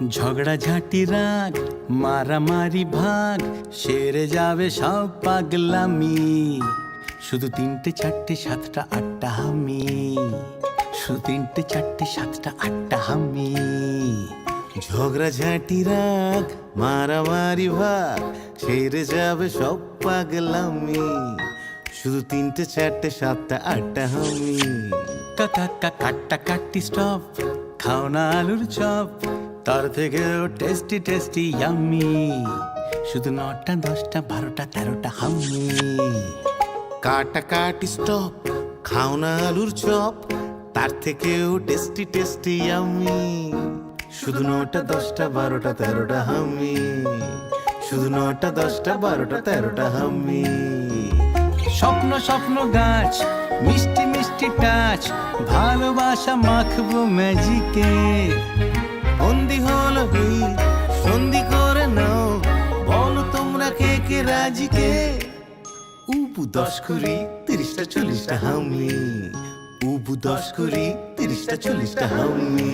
ঝগড়াঝাটি রাগ মারামারি ভাগ সেরে যাবে সব পাগলামি। শুধু 3টে 4টে 7টা 8টা হামি, শুধু 3টে 4টে 7টা 8টা হামি। ঝগড়াঝাটি রাগ মারামারি ভাগ সেরে যাবে সব পাগলামি। শুধু 3টে 4টে 7টা 8টা হামি। কাকা কাটা কাটি স্টপ, খাও না আলুর চপ, তার থেকেও টেস্টি টেস্টি ইয়াম্মি। শুধু 9টা 10টা 12টা 13টা হামি। কাটা কাটি স্টপ, খাও না আলুর চপ, তার থেকেও টেস্টি টেস্টি ইয়াম্মি। শুধু 9টা 10টা 12টা 13টা হামি। শুধু 9টা 10টা 12টা 13টা হামি। স্বপ্ন স্বপ্ন গাছ, মিষ্টি মিষ্টি টাচ, ভালোবাসা মাখবো ম্যাজিকে। বন্দি হলো হিল, সন্ধি করে নাও, বলো তোমরা কে কে রাজি কে। উবু 10 কুড়ি 30টা 40টা হামি। উবু 10 কুড়ি 30টা 40টা হামি।